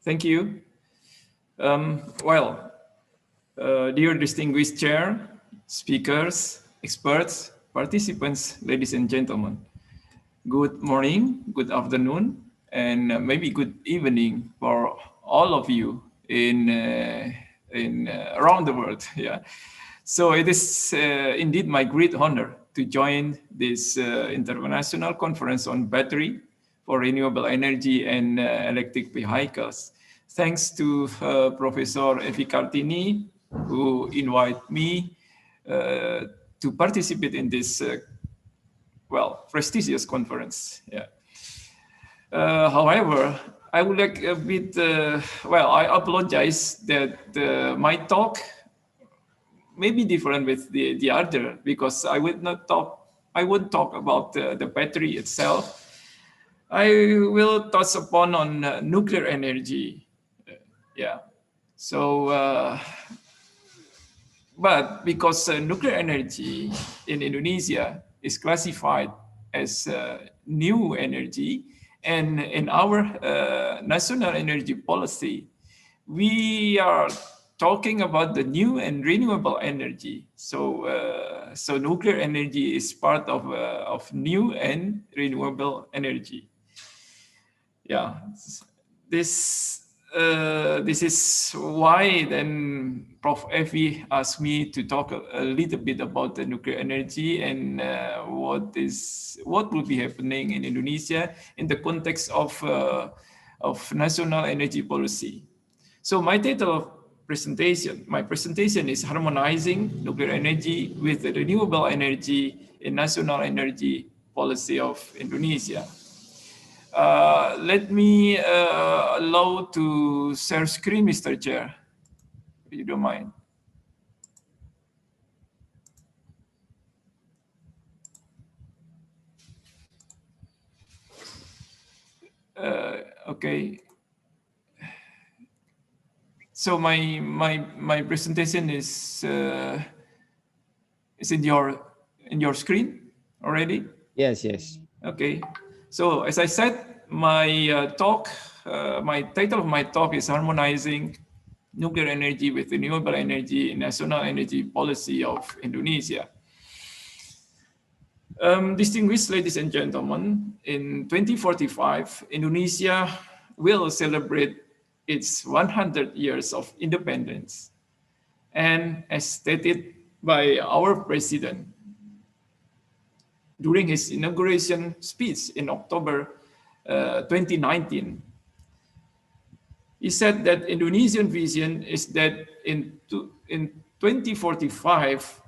Thank you. Dear distinguished chair, speakers, experts, participants, ladies and gentlemen, good morning, good afternoon, and maybe good evening for all of you in around the world. Yeah. So it is indeed my great honor to join this international conference on battery for renewable energy and electric vehicles. Thanks to Professor Evi Kartini, who invited me to participate in this, prestigious conference. Yeah. However, I would like a bit, I apologize that my talk may be different with the other, because I won't talk about the battery itself. I will touch upon on nuclear energy. Yeah. So, but because nuclear energy in Indonesia is classified as new energy, and in our national energy policy, we are talking about the new and renewable energy. So, so nuclear energy is part of new and renewable energy. Yeah, this is why then Prof. Evi asked me to talk a little bit about the nuclear energy and what will be happening in Indonesia in the context of national energy policy. So my presentation is harmonizing nuclear energy with the renewable energy in national energy policy of Indonesia. Let me allow to share screen, Mr. Chair, if you don't mind. Okay. So my presentation is in your screen already? Yes, yes. Okay. So as I said, my title of my talk is harmonizing nuclear energy with renewable energy in national energy policy of Indonesia. Distinguished ladies and gentlemen, in 2045, Indonesia will celebrate its 100 years of independence. And as stated by our president during his inauguration speech in October 2019, he said that Indonesian vision is that in 2045,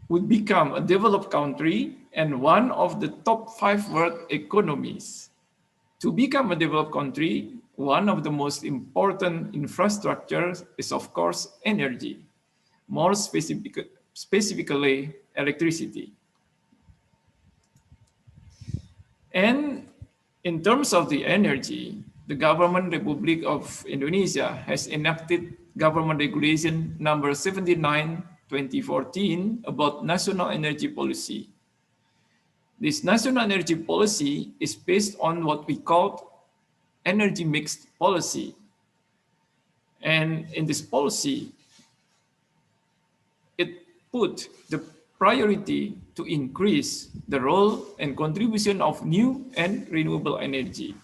would become a developed country and one of the top 5 world economies. To become a developed country, one of the most important infrastructures is, of course, energy, more specifically electricity. And in terms of the energy, the Government Republic of Indonesia has enacted Government Regulation number 79/2014 about national energy policy. This national energy policy is based on what we call energy mix policy. And in this policy, it put the priority to increase the role and contribution of new and renewable energy,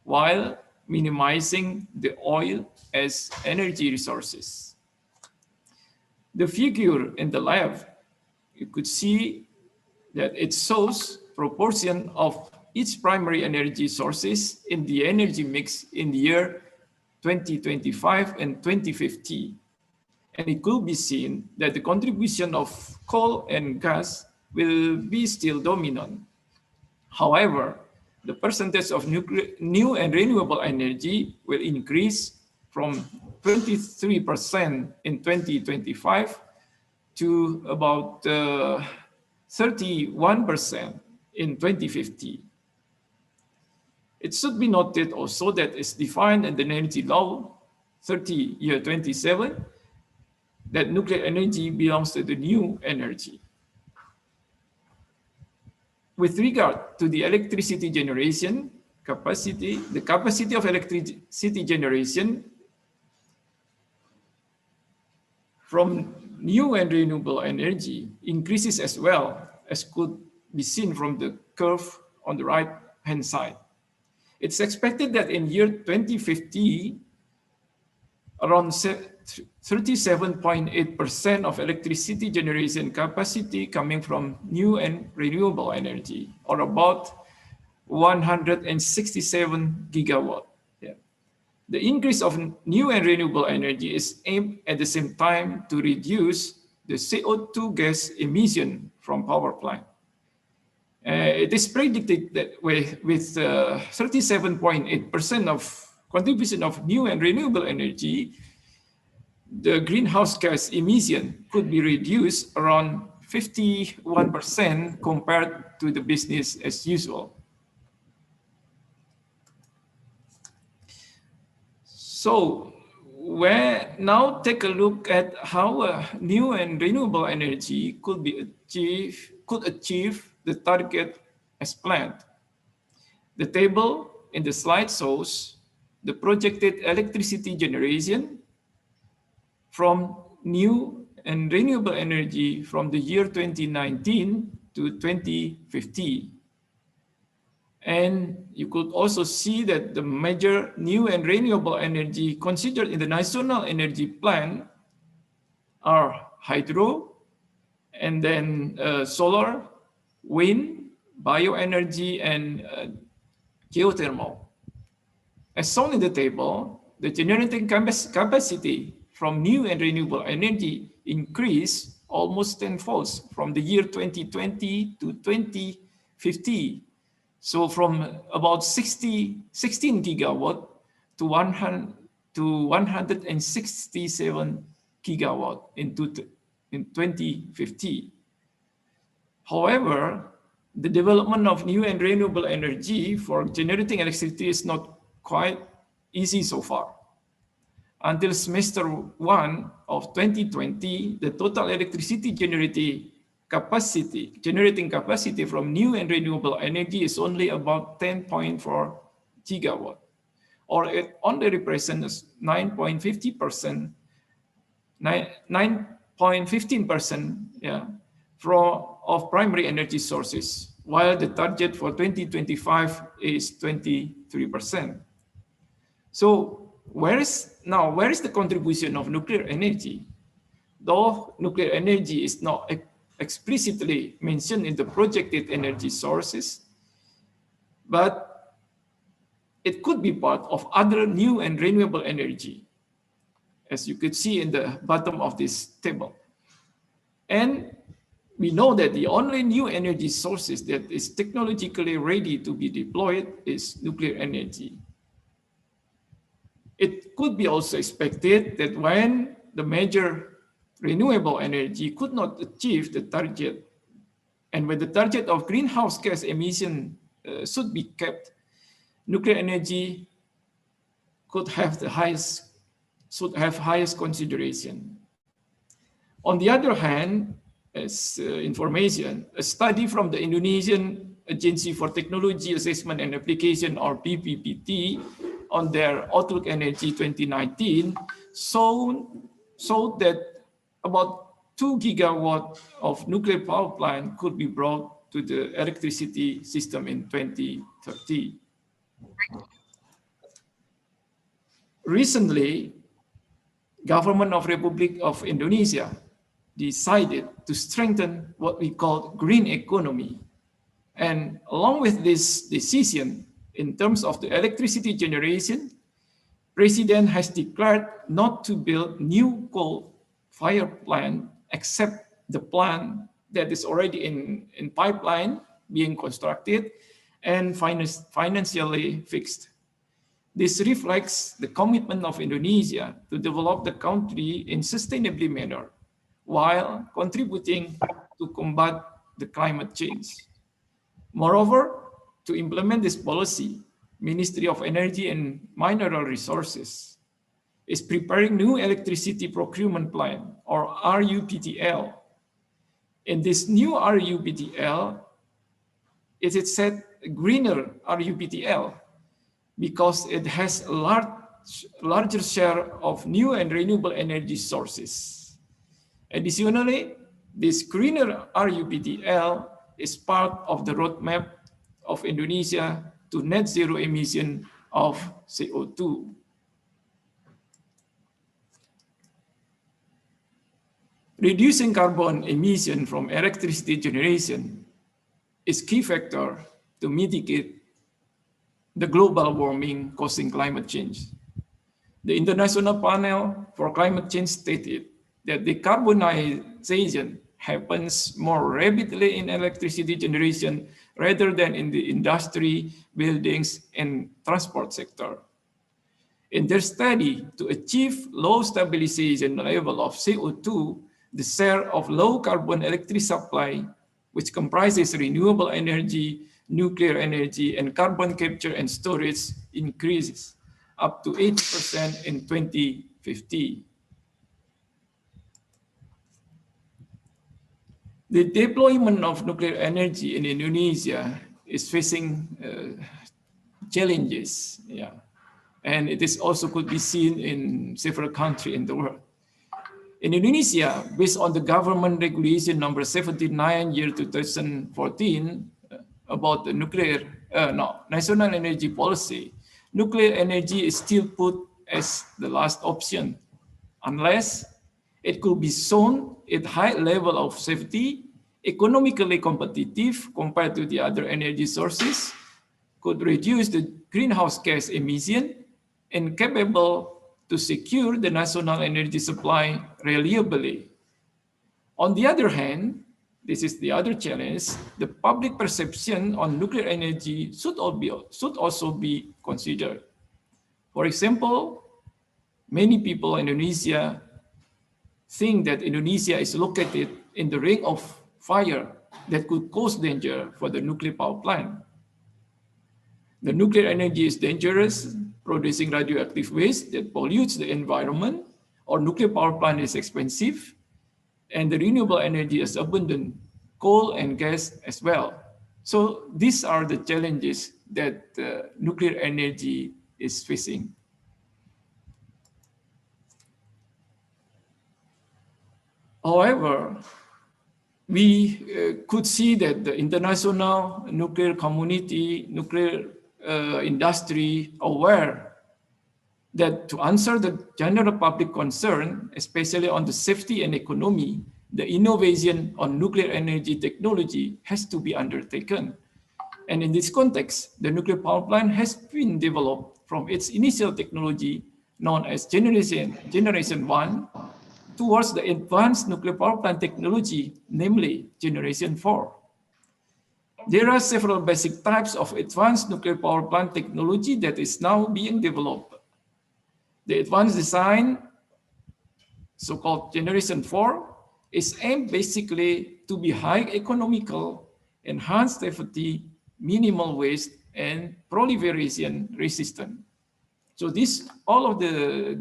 while minimizing the oil as energy resources. The figure in the left, you could see that it shows proportion of each primary energy sources in the energy mix in the year 2025 and 2050. And it could be seen that the contribution of coal and gas will be still dominant. However, the percentage of new and renewable energy will increase from 23% in 2025 to about 31% in 2050. It should be noted also that it's defined in the Energy Law 30/27 that nuclear energy belongs to the new energy. With regard to the electricity generation, the capacity of electricity generation from new and renewable energy increases as well, as could be seen from the curve on the right-hand side. It's expected that in year 2050, around 37.8% of electricity generation capacity coming from new and renewable energy, or about 167 gigawatt. Yeah. The increase of new and renewable energy is aimed at the same time to reduce the CO2 gas emission from power plant. It is predicted that with 37.8% of contribution of new and renewable energy, the greenhouse gas emission could be reduced around 51% compared to the business as usual. So now take a look at how new and renewable energy could achieve the target as planned. The table in the slide shows the projected electricity generation from new and renewable energy from the year 2019 to 2050. And you could also see that the major new and renewable energy considered in the National Energy Plan are hydro, and then solar, wind, bioenergy, and geothermal. As shown in the table, the generating capacity from new and renewable energy increased almost tenfold from the year 2020 to 2050. So from about 16 gigawatt to 167 gigawatt in 2050. However, the development of new and renewable energy for generating electricity is not quite easy so far. Until semester 1 of 2020, the total electricity generating capacity from new and renewable energy is only about 10.4 gigawatt, or it only represents 9.15%, of primary energy sources, while the target for 2025 is 23%. So where is the contribution of nuclear energy? Though nuclear energy is not explicitly mentioned in the projected energy sources, but it could be part of other new and renewable energy, as you could see in the bottom of this table. And we know that the only new energy sources that is technologically ready to be deployed is nuclear energy. It could be also expected that when the major renewable energy could not achieve the target, and when the target of greenhouse gas emission should be kept, nuclear energy should have highest consideration. On the other hand, as information, a study from the Indonesian Agency for Technology Assessment and Application, or BPPT, on their Outlook Energy 2019 showed that about 2 gigawatt of nuclear power plant could be brought to the electricity system in 2030. Recently, government of Republic of Indonesia decided to strengthen what we call green economy. And along with this decision, in terms of the electricity generation, President has declared not to build new coal-fired plant except the plant that is already in pipeline being constructed and financially fixed. This reflects the commitment of Indonesia to develop the country in sustainable manner while contributing to combat the climate change. Moreover, to implement this policy, Ministry of Energy and Mineral Resources is preparing new electricity procurement plan, or RUPTL. In this new RUPTL, it is set greener RUPTL, because it has a larger share of new and renewable energy sources. Additionally, this greener RUPTL is part of the roadmap of Indonesia to net zero emission of CO2. Reducing carbon emission from electricity generation is key factor to mitigate the global warming causing climate change. The International Panel for Climate Change stated that decarbonization happens more rapidly in electricity generation rather than in the industry, buildings, and transport sector. In their study, to achieve low stabilization level of CO2, the share of low carbon electricity supply, which comprises renewable energy, nuclear energy, and carbon capture and storage, increases up to 8% in 2050. The deployment of nuclear energy in Indonesia is facing challenges, and it is also could be seen in several countries in the world. In Indonesia, based on the government regulation number 79 year 2014 about the national energy policy, nuclear energy is still put as the last option, unless it could be shown at high level of safety, economically competitive compared to the other energy sources, could reduce the greenhouse gas emission, and capable to secure the national energy supply reliably. On the other hand, this is the other challenge, the public perception on nuclear energy should also be considered. For example, many people in Indonesia think that Indonesia is located in the ring of fire that could cause danger for the nuclear power plant. The nuclear energy is dangerous, producing radioactive waste that pollutes the environment, or nuclear power plant is expensive, and the renewable energy is abundant, coal and gas as well. So these are the challenges that nuclear energy is facing. However, we could see that the international nuclear community, nuclear industry aware that to answer the general public concern, especially on the safety and economy, the innovation on nuclear energy technology has to be undertaken. And in this context, the nuclear power plant has been developed from its initial technology known as generation 1 towards the advanced nuclear power plant technology, namely generation 4. There are several basic types of advanced nuclear power plant technology that is now being developed. The advanced design, so-called generation 4, is aimed basically to be high economical, enhanced safety, minimal waste, and proliferation resistant. So this, all of the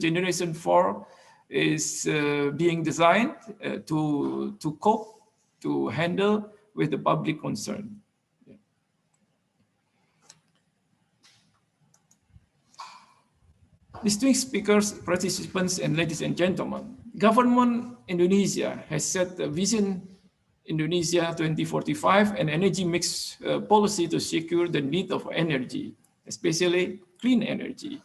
generation 4 is being designed to cope, to handle with the public concern. Distinguished speakers, participants, and ladies and gentlemen, Government Indonesia has set a Vision Indonesia 2045 and energy mix policy to secure the need of energy, especially clean energy.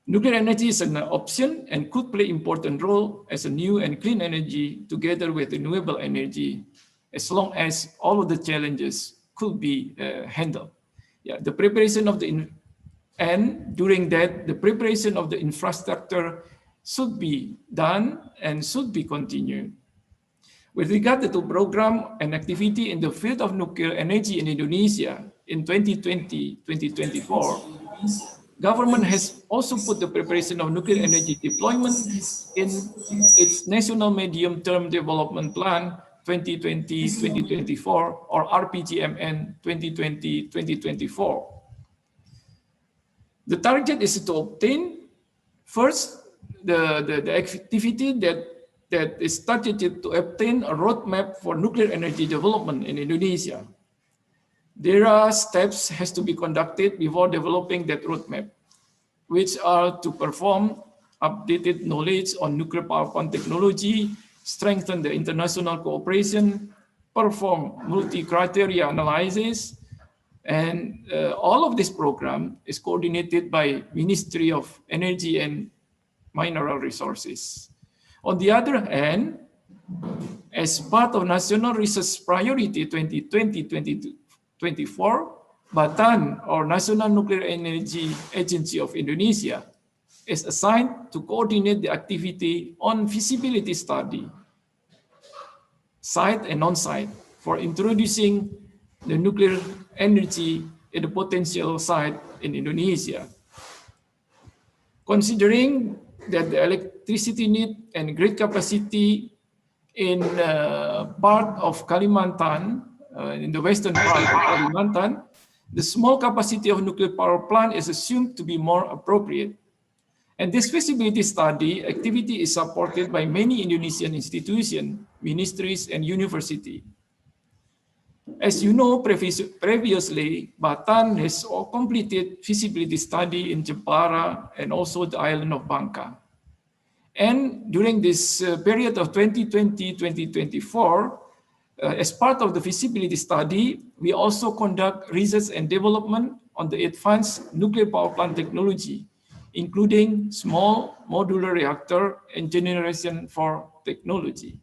Nuclear energy is an option and could play an important role as a new and clean energy together with renewable energy, as long as all of the challenges could be handled. The preparation of and during that, the preparation of the infrastructure should be done and should be continued. With regard to the program and activity in the field of nuclear energy in Indonesia in 2020-2024, government has also put the preparation of nuclear energy deployment in its National Medium-Term Development Plan 2020-2024 or RPGMN 2020-2024. The target is to obtain first the activity that is targeted to obtain a roadmap for nuclear energy development in Indonesia. There are steps has to be conducted before developing that roadmap, which are to perform updated knowledge on nuclear power plant technology, strengthen the international cooperation, perform multi-criteria analysis, and all of this program is coordinated by Ministry of Energy and Mineral Resources. On the other hand, as part of National Research Priority 2020-2024, Batan, or National Nuclear Energy Agency of Indonesia, is assigned to coordinate the activity on feasibility study, site and non-site, for introducing the nuclear energy in the potential site in Indonesia. Considering that the electricity need and grid capacity in part of Kalimantan, in the western part of Kalimantan, the small capacity of nuclear power plant is assumed to be more appropriate. And this feasibility study activity is supported by many Indonesian institutions, ministries, and universities. As you know, previously, Batan has completed feasibility study in Jepara and also the island of Bangka. And during this period of 2020-2024, as part of the feasibility study, we also conduct research and development on the advanced nuclear power plant technology, including small modular reactor and generation 4 technology.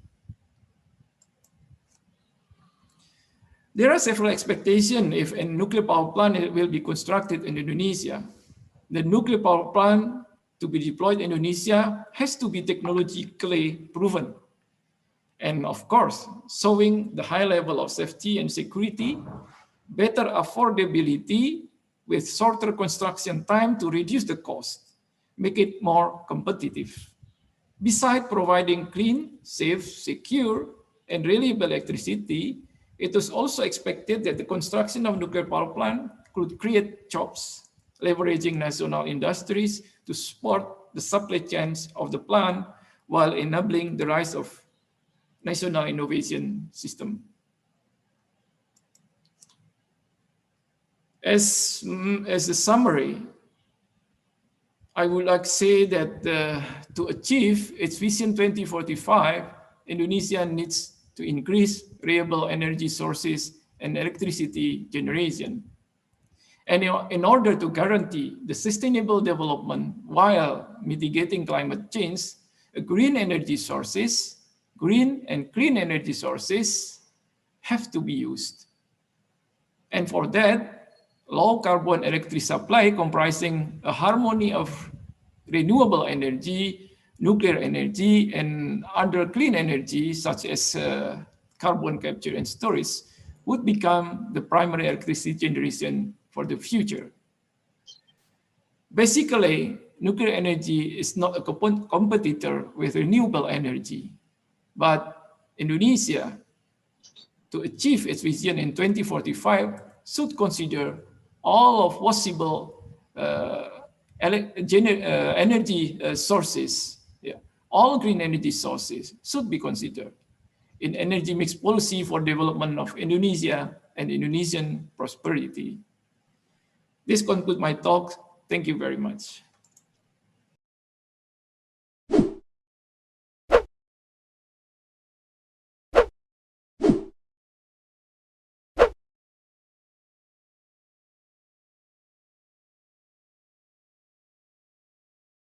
There are several expectations if a nuclear power plant will be constructed in Indonesia. The nuclear power plant to be deployed in Indonesia has to be technologically proven. And of course, showing the high level of safety and security, better affordability with shorter construction time to reduce the cost, make it more competitive. Besides providing clean, safe, secure, and reliable electricity, it is also expected that the construction of nuclear power plant could create jobs, leveraging national industries to support the supply chains of the plant while enabling the rise of national innovation system. As a summary, I would like to say that to achieve its Vision 2045, Indonesia needs to increase renewable energy sources and electricity generation. And in order to guarantee the sustainable development while mitigating climate change, green energy sources, green and clean energy sources have to be used. And for that, low carbon electricity supply comprising a harmony of renewable energy, nuclear energy, and other clean energy such as carbon capture and storage would become the primary electricity generation for the future. Basically, nuclear energy is not a competitor with renewable energy, but Indonesia, to achieve its vision in 2045, should consider all of possible energy sources. All green energy sources should be considered in energy mix policy for development of Indonesia and Indonesian prosperity. This concludes my talk. Thank you very much.